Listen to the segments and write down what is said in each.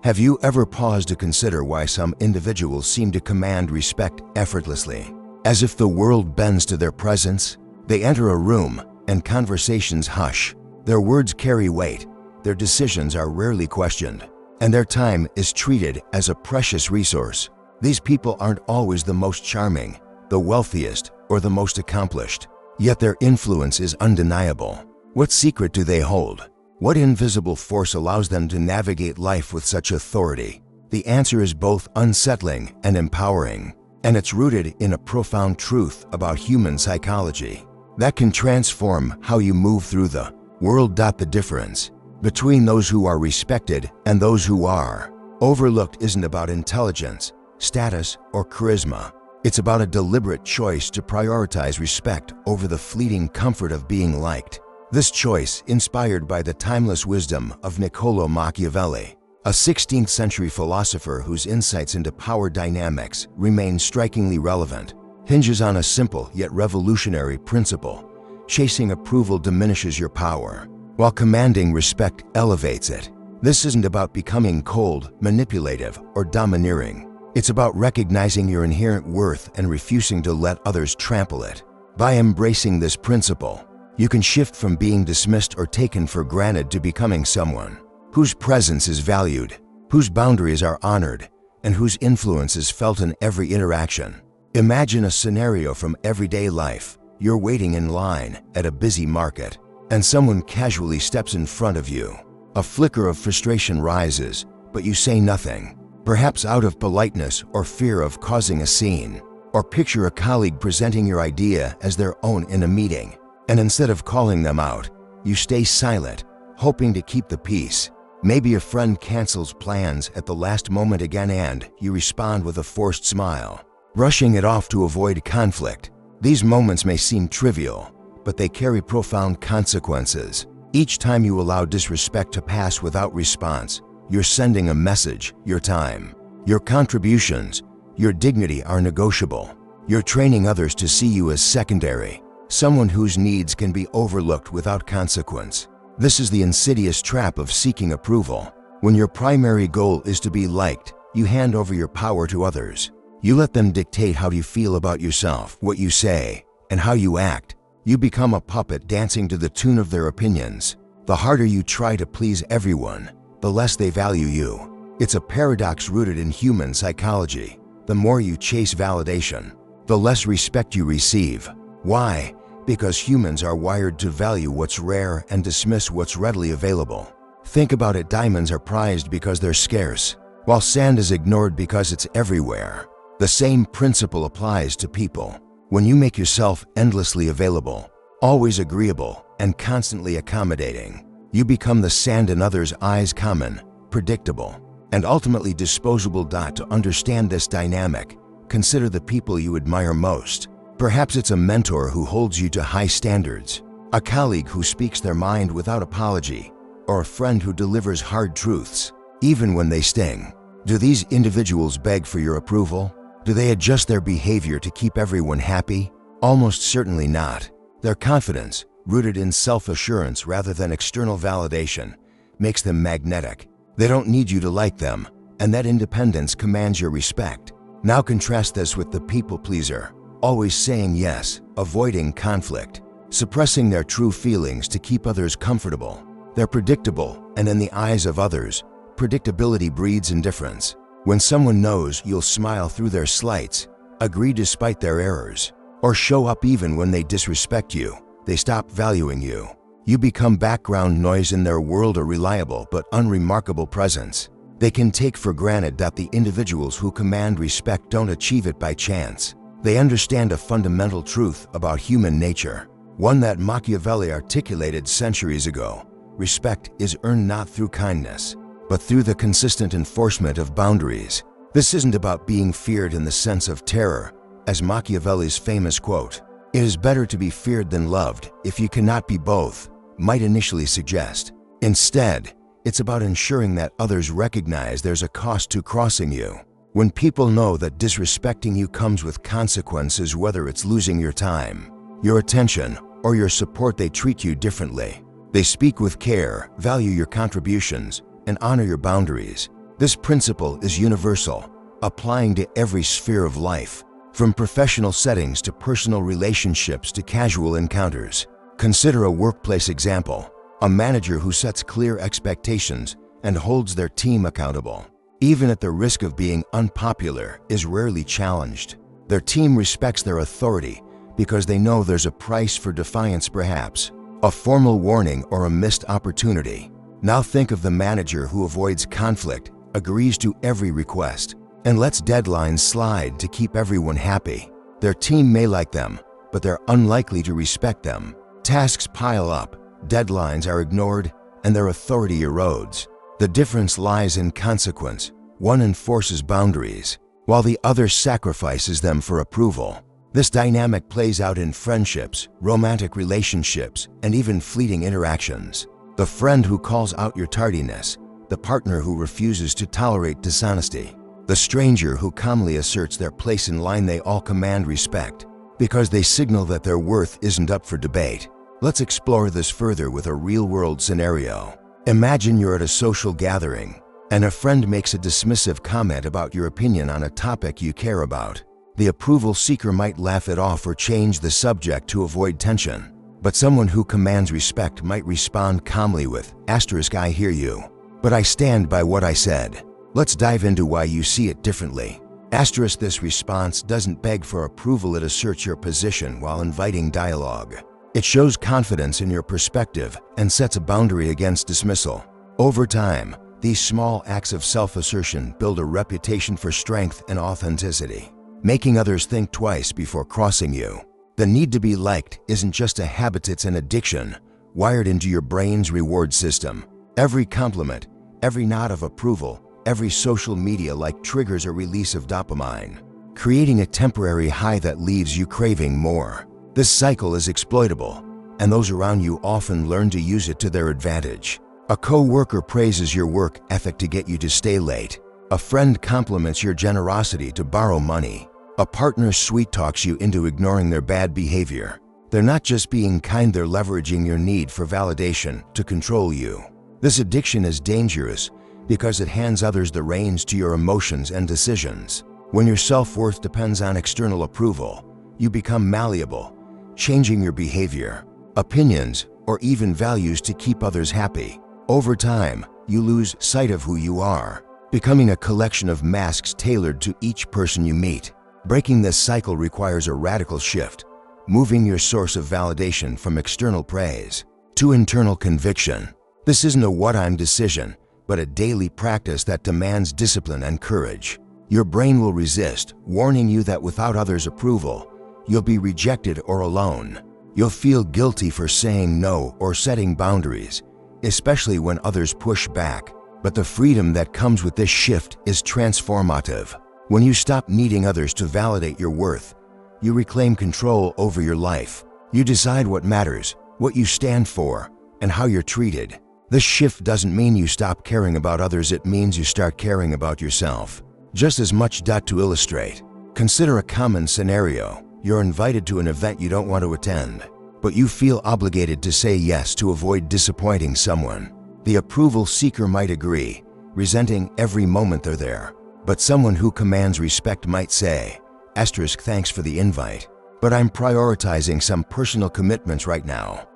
Have you ever paused to consider why some individuals seem to command respect effortlessly? As if the world bends to their presence, they enter a room and conversations hush. Their words carry weight, their decisions are rarely questioned, and their time is treated as a precious resource. These people aren't always the most charming, the wealthiest, or the most accomplished, yet their influence is undeniable. What secret do they hold? What invisible force allows them to navigate life with such authority? The answer is both unsettling and empowering, and it's rooted in a profound truth about human psychology that can transform how you move through the world. The difference between those who are respected and those who are overlooked isn't about intelligence, status, or charisma. It's about a deliberate choice to prioritize respect over the fleeting comfort of being liked. This choice, inspired by the timeless wisdom of Niccolò Machiavelli, a 16th century philosopher whose insights into power dynamics remain strikingly relevant, hinges on a simple yet revolutionary principle. Chasing approval diminishes your power, while commanding respect elevates it. This isn't about becoming cold, manipulative, or domineering. It's about recognizing your inherent worth and refusing to let others trample it. By embracing this principle, you can shift from being dismissed or taken for granted to becoming someone whose presence is valued, whose boundaries are honored, and whose influence is felt in every interaction. Imagine a scenario from everyday life. You're waiting in line at a busy market, and someone casually steps in front of you. A flicker of frustration rises, but you say nothing, perhaps out of politeness or fear of causing a scene. Or picture a colleague presenting your idea as their own in a meeting, and instead of calling them out, you stay silent, hoping to keep the peace. Maybe a friend cancels plans at the last moment again, and you respond with a forced smile, brushing it off to avoid conflict. These moments may seem trivial, but they carry profound consequences. Each time you allow disrespect to pass without response, you're sending a message. Your time, your contributions, your dignity are negotiable. You're training others to see you as secondary, someone whose needs can be overlooked without consequence. This is the insidious trap of seeking approval. When your primary goal is to be liked, you hand over your power to others. You let them dictate how you feel about yourself, what you say, and how you act. You become a puppet dancing to the tune of their opinions. The harder you try to please everyone, the less they value you. It's a paradox rooted in human psychology. The more you chase validation, the less respect you receive. Why? Because humans are wired to value what's rare and dismiss what's readily available. Think about it. Diamonds are prized because they're scarce, while sand is ignored because it's everywhere. The same principle applies to people. When you make yourself endlessly available, always agreeable, and constantly accommodating, you become the sand in others' eyes, common, predictable, and ultimately disposable. To understand this dynamic, consider the people you admire most. Perhaps it's a mentor who holds you to high standards, a colleague who speaks their mind without apology, or a friend who delivers hard truths, even when they sting. Do these individuals beg for your approval? Do they adjust their behavior to keep everyone happy? Almost certainly not. Their confidence, rooted in self-assurance rather than external validation, makes them magnetic. They don't need you to like them, and that independence commands your respect. Now contrast this with the people pleaser, always saying yes, avoiding conflict, suppressing their true feelings to keep others comfortable. They're predictable, and in the eyes of others, predictability breeds indifference. When someone knows you'll smile through their slights, agree despite their errors, or show up even when they disrespect you, they stop valuing you. You become background noise in their world, a reliable but unremarkable presence. They can take for granted that the individuals who command respect don't achieve it by chance. They understand a fundamental truth about human nature, one that Machiavelli articulated centuries ago. Respect is earned not through kindness, but through the consistent enforcement of boundaries. This isn't about being feared in the sense of terror, as Machiavelli's famous quote, "It is better to be feared than loved, if you cannot be both," might initially suggest. Instead, it's about ensuring that others recognize there's a cost to crossing you. When people know that disrespecting you comes with consequences, whether it's losing your time, your attention, or your support, they treat you differently. They speak with care, value your contributions, and honor your boundaries. This principle is universal, applying to every sphere of life, from professional settings to personal relationships to casual encounters. Consider a workplace example, a manager who sets clear expectations and holds their team accountable, even at the risk of being unpopular, is rarely challenged. Their team respects their authority because they know there's a price for defiance, perhaps a formal warning or a missed opportunity. Now think of the manager who avoids conflict, agrees to every request, and lets deadlines slide to keep everyone happy. Their team may like them, but they're unlikely to respect them. Tasks pile up, deadlines are ignored, and their authority erodes. The difference lies in consequence. One enforces boundaries, while the other sacrifices them for approval. This dynamic plays out in friendships, romantic relationships, and even fleeting interactions. The friend who calls out your tardiness, the partner who refuses to tolerate dishonesty, the stranger who calmly asserts their place in line. They all command respect because they signal that their worth isn't up for debate. Let's explore this further with a real-world scenario. Imagine you're at a social gathering and a friend makes a dismissive comment about your opinion on a topic you care about. The approval seeker might laugh it off or change the subject to avoid tension. But someone who commands respect might respond calmly with, "I hear you, but I stand by what I said." Let's dive into why you see it differently. This response doesn't beg for approval, it asserts your position while inviting dialogue. It shows confidence in your perspective and sets a boundary against dismissal. Over time, these small acts of self-assertion build a reputation for strength and authenticity, making others think twice before crossing you. The need to be liked isn't just a habit, it's an addiction, wired into your brain's reward system. Every compliment, every nod of approval, every social media-like triggers a release of dopamine, creating a temporary high that leaves you craving more. This cycle is exploitable, and those around you often learn to use it to their advantage. A co-worker praises your work ethic to get you to stay late. A friend compliments your generosity to borrow money. A partner sweet-talks you into ignoring their bad behavior. They're not just being kind, they're leveraging your need for validation to control you. This addiction is dangerous because it hands others the reins to your emotions and decisions. When your self-worth depends on external approval, you become malleable, changing your behavior, opinions, or even values to keep others happy. Over time, you lose sight of who you are, becoming a collection of masks tailored to each person you meet. Breaking this cycle requires a radical shift, moving your source of validation from external praise to internal conviction. This isn't a what-I'm decision, but a daily practice that demands discipline and courage. Your brain will resist, warning you that without others' approval, you'll be rejected or alone. You'll feel guilty for saying no or setting boundaries, especially when others push back. But the freedom that comes with this shift is transformative. When you stop needing others to validate your worth, you reclaim control over your life. You decide what matters, what you stand for, and how you're treated. This shift doesn't mean you stop caring about others, it means you start caring about yourself just as much. To illustrate, consider a common scenario. You're invited to an event you don't want to attend, but you feel obligated to say yes to avoid disappointing someone. The approval seeker might agree, resenting every moment they're there. But someone who commands respect might say, "Thanks for the invite, but I'm prioritizing some personal commitments right now."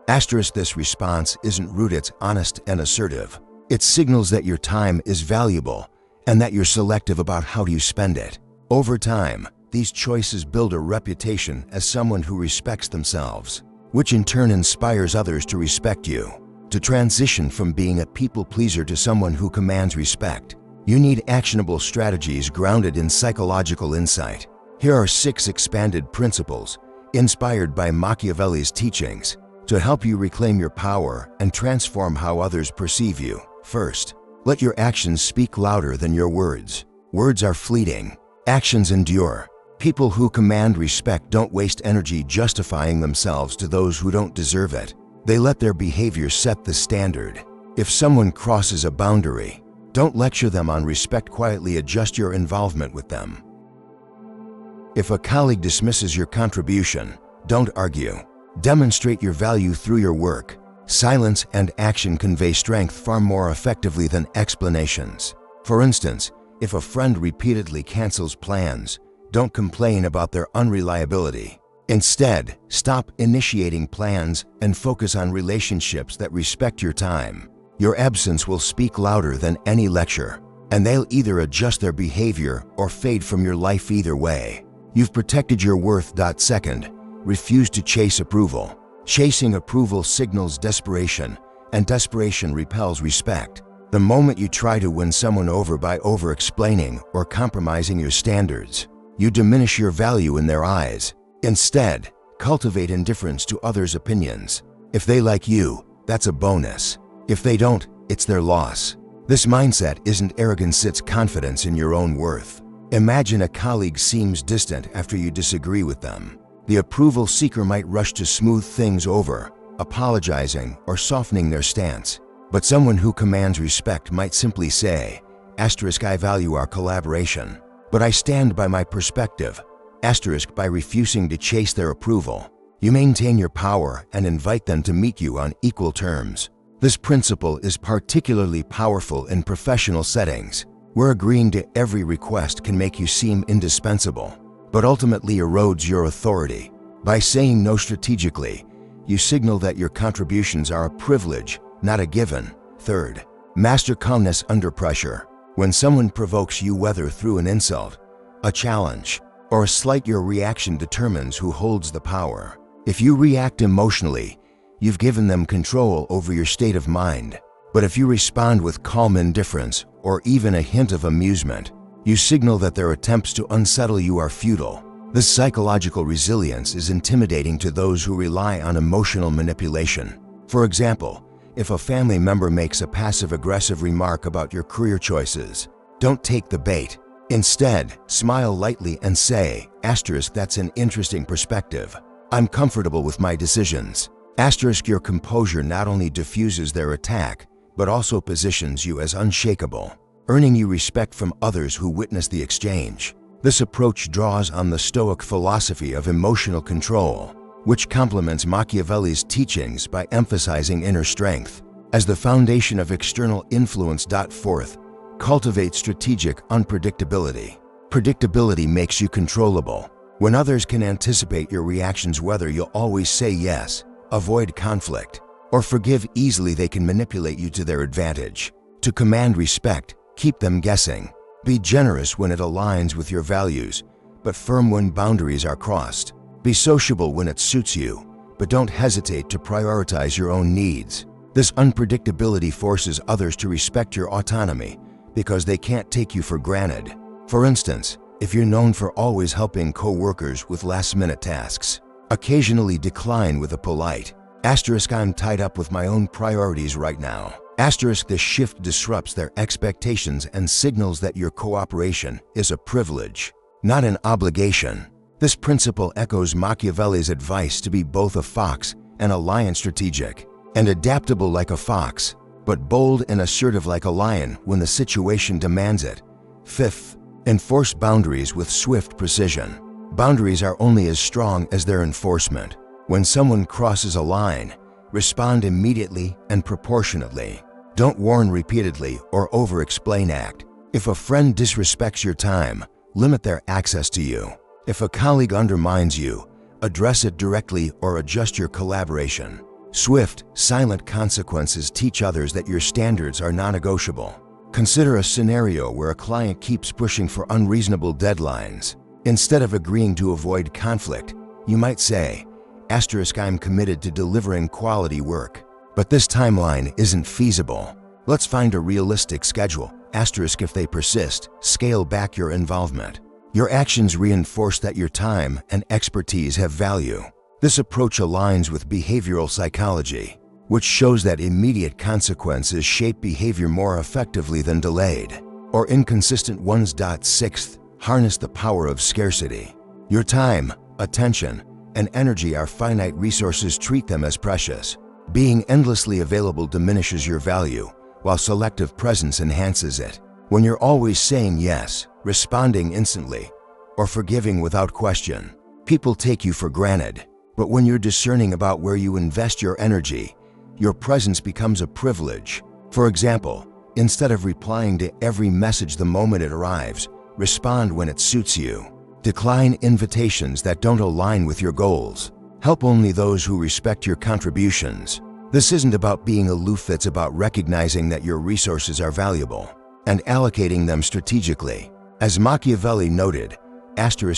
This response isn't rude, it's honest and assertive. It signals that your time is valuable and that you're selective about how you spend it. Over time, these choices build a reputation as someone who respects themselves, which in turn inspires others to respect you. To transition from being a people pleaser to someone who commands respect, you need actionable strategies grounded in psychological insight. Here are 6 expanded principles, inspired by Machiavelli's teachings, to help you reclaim your power and transform how others perceive you. First, let your actions speak louder than your words. Words are fleeting, actions endure. People who command respect don't waste energy justifying themselves to those who don't deserve it. They let their behavior set the standard. If someone crosses a boundary, don't lecture them on respect, quietly adjust your involvement with them. If a colleague dismisses your contribution, don't argue. Demonstrate your value through your work. Silence and action convey strength far more effectively than explanations. For instance, if a friend repeatedly cancels plans, don't complain about their unreliability. Instead, stop initiating plans and focus on relationships that respect your time. Your absence will speak louder than any lecture, and they'll either adjust their behavior or fade from your life either way. You've protected your worth. Second, refuse to chase approval. Chasing approval signals desperation, and desperation repels respect. The moment you try to win someone over by over-explaining or compromising your standards, you diminish your value in their eyes. Instead, cultivate indifference to others' opinions. If they like you, that's a bonus. If they don't, it's their loss. This mindset isn't arrogance, it's confidence in your own worth. Imagine a colleague seems distant after you disagree with them. The approval seeker might rush to smooth things over, apologizing or softening their stance. But someone who commands respect might simply say, "I value our collaboration, but I stand by my perspective." By refusing to chase their approval, you maintain your power and invite them to meet you on equal terms. This principle is particularly powerful in professional settings, where agreeing to every request can make you seem indispensable, but ultimately erodes your authority. By saying no strategically, you signal that your contributions are a privilege, not a given. Third, master calmness under pressure. When someone provokes you, whether through an insult, a challenge, or a slight, your reaction determines who holds the power. If you react emotionally, you've given them control over your state of mind. But if you respond with calm indifference or even a hint of amusement, you signal that their attempts to unsettle you are futile. This psychological resilience is intimidating to those who rely on emotional manipulation. For example, if a family member makes a passive-aggressive remark about your career choices, don't take the bait. Instead, smile lightly and say, "That's an interesting perspective. I'm comfortable with my decisions." Your composure not only diffuses their attack, but also positions you as unshakable, earning you respect from others who witness the exchange. This approach draws on the Stoic philosophy of emotional control, which complements Machiavelli's teachings by emphasizing inner strength as the foundation of external influence. Fourth, cultivate strategic unpredictability. Predictability makes you controllable. When others can anticipate your reactions, whether you'll always say yes, avoid conflict, or forgive easily, they can manipulate you to their advantage. To command respect, keep them guessing. Be generous when it aligns with your values, but firm when boundaries are crossed. Be sociable when it suits you, but don't hesitate to prioritize your own needs. This unpredictability forces others to respect your autonomy because they can't take you for granted. For instance, if you're known for always helping co-workers with last-minute tasks, occasionally decline with a polite, "I'm tied up with my own priorities right now." This shift disrupts their expectations and signals that your cooperation is a privilege, not an obligation. This principle echoes Machiavelli's advice to be both a fox and a lion, strategic and adaptable like a fox, but bold and assertive like a lion when the situation demands it. Fifth, enforce boundaries with swift precision. Boundaries are only as strong as their enforcement. When someone crosses a line, respond immediately and proportionately. Don't warn repeatedly or over-explain. If a friend disrespects your time, limit their access to you. If a colleague undermines you, address it directly or adjust your collaboration. Swift, silent consequences teach others that your standards are non-negotiable. Consider a scenario where a client keeps pushing for unreasonable deadlines. Instead of agreeing to avoid conflict, you might say, "I'm committed to delivering quality work, but this timeline isn't feasible. Let's find a realistic schedule." If they persist, scale back your involvement. Your actions reinforce that your time and expertise have value. This approach aligns with behavioral psychology, which shows that immediate consequences shape behavior more effectively than delayed or inconsistent ones. Sixth, harness the power of scarcity. Your time, attention, and energy are finite resources. Treat them as precious. Being endlessly available diminishes your value, while selective presence enhances it. When you're always saying yes, responding instantly, or forgiving without question, people take you for granted. But when you're discerning about where you invest your energy, your presence becomes a privilege. For example, Instead of replying to every message the moment it arrives, respond when it suits you. Decline invitations that don't align with your goals. Help only those who respect your contributions. This isn't about being aloof, it's about recognizing that your resources are valuable and allocating them strategically. As Machiavelli noted,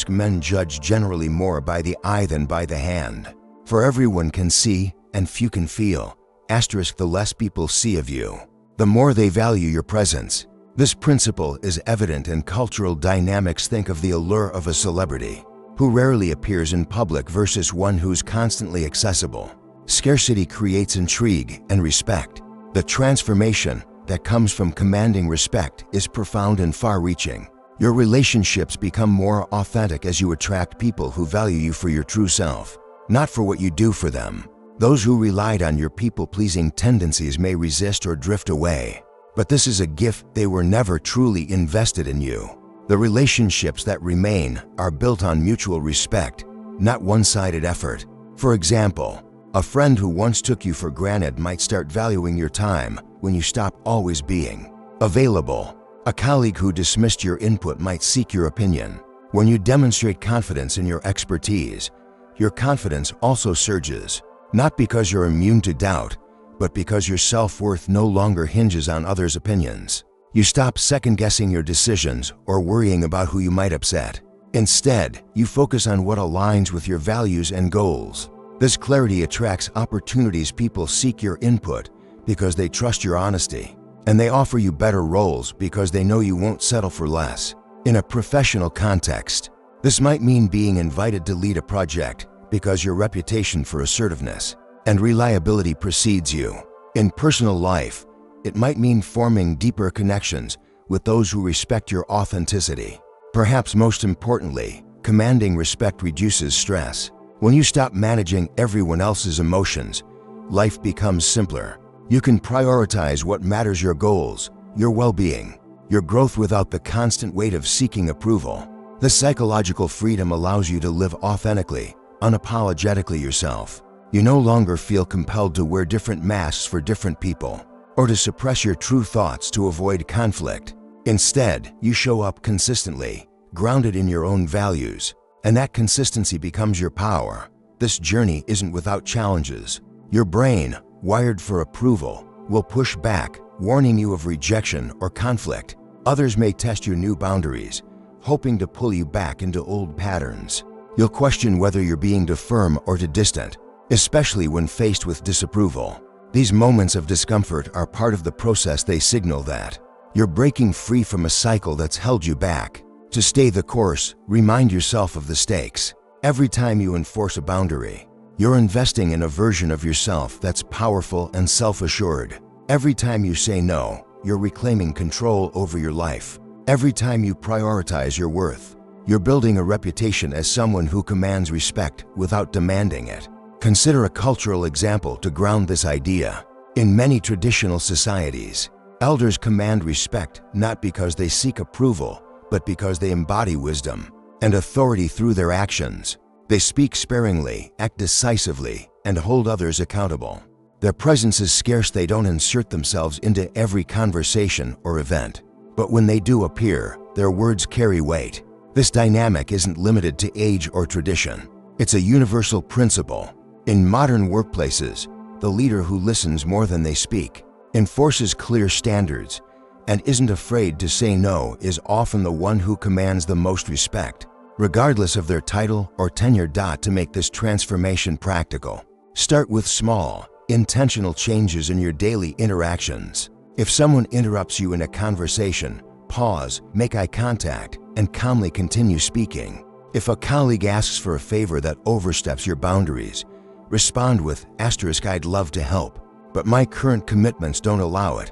men judge generally more by the eye than by the hand. For everyone can see and few can feel. The less people see of you, the more they value your presence. This principle is evident in cultural dynamics. Think of the allure of a celebrity who rarely appears in public versus one who's constantly accessible. Scarcity creates intrigue and respect. The transformation that comes from commanding respect is profound and far-reaching. Your relationships become more authentic as you attract people who value you for your true self, not for what you do for them. Those who relied on your people-pleasing tendencies may resist or drift away, but this is a gift. They were never truly invested in you. The relationships that remain are built on mutual respect, not one-sided effort. For example, a friend who once took you for granted might start valuing your time when you stop always being available. A colleague who dismissed your input might seek your opinion. When you demonstrate confidence in your expertise, your confidence also surges, not because you're immune to doubt, but because your self-worth no longer hinges on others' opinions. You stop second-guessing your decisions or worrying about who you might upset. Instead, you focus on what aligns with your values and goals. This clarity attracts opportunities. People seek your input because they trust your honesty, and they offer you better roles because they know you won't settle for less. In a professional context, this might mean being invited to lead a project because your reputation for assertiveness and reliability precedes you. In personal life, it might mean forming deeper connections with those who respect your authenticity. Perhaps most importantly, commanding respect reduces stress. When you stop managing everyone else's emotions, life becomes simpler. You can prioritize what matters: your goals, your well-being, your growth without the constant weight of seeking approval. This psychological freedom allows you to live authentically, unapologetically yourself. You no longer feel compelled to wear different masks for different people or to suppress your true thoughts to avoid conflict. Instead, you show up consistently, grounded in your own values, and that consistency becomes your power. This journey isn't without challenges. Your brain, wired for approval, will push back, warning you of rejection or conflict. Others may test your new boundaries, hoping to pull you back into old patterns. You'll question whether you're being too firm or too distant, especially when faced with disapproval. These moments of discomfort are part of the process. They signal that you're breaking free from a cycle that's held you back. To stay the course, remind yourself of the stakes. Every time you enforce a boundary, you're investing in a version of yourself that's powerful and self-assured. Every time you say no, you're reclaiming control over your life. Every time you prioritize your worth, you're building a reputation as someone who commands respect without demanding it. Consider a cultural example to ground this idea. In many traditional societies, elders command respect not because they seek approval, but because they embody wisdom and authority through their actions. They speak sparingly, act decisively, and hold others accountable. Their presence is scarce. They don't insert themselves into every conversation or event, but when they do appear, their words carry weight. This dynamic isn't limited to age or tradition. It's a universal principle. In modern workplaces, the leader who listens more than they speak, enforces clear standards, and isn't afraid to say no is often the one who commands the most respect, regardless of their title or tenure. To make this transformation practical, start with small, intentional changes in your daily interactions. If someone interrupts you in a conversation, pause, make eye contact, and calmly continue speaking. If a colleague asks for a favor that oversteps your boundaries, respond with *I'd love to help, but my current commitments don't allow it.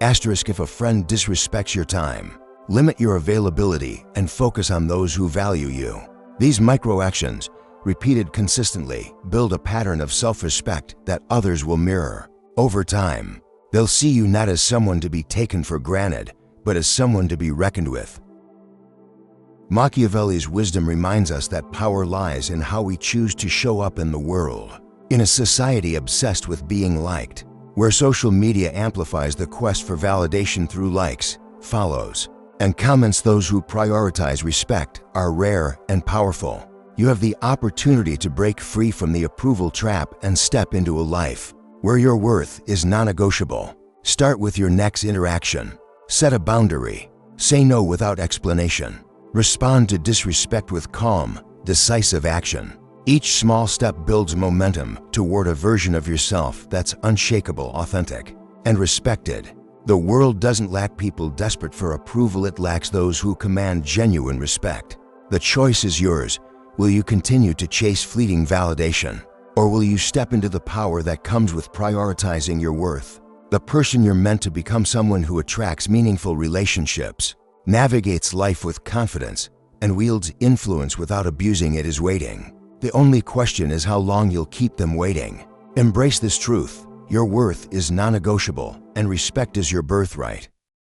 If a friend disrespects your time, limit your availability and focus on those who value you. These micro-actions, repeated consistently, build a pattern of self-respect that others will mirror. Over time, they'll see you not as someone to be taken for granted, but as someone to be reckoned with. Machiavelli's wisdom reminds us that power lies in how we choose to show up in the world. In a society obsessed with being liked, Where social media amplifies the quest for validation through likes, follows, and comments, those who prioritize respect are rare and powerful. You have the opportunity to break free from the approval trap and step into a life where your worth is non-negotiable. Start with your next interaction. Set a boundary. Say no without explanation. Respond to disrespect with calm, decisive action. Each small step builds momentum toward a version of yourself that's unshakable, authentic, and respected. The world doesn't lack people desperate for approval, it lacks those who command genuine respect. The choice is yours. Will you continue to chase fleeting validation? Or will you step into the power that comes with prioritizing your worth? The person you're meant to become, someone who attracts meaningful relationships, navigates life with confidence, and wields influence without abusing it, is waiting. The only question is how long you'll keep them waiting. Embrace this truth. Your worth is non-negotiable, and respect is your birthright.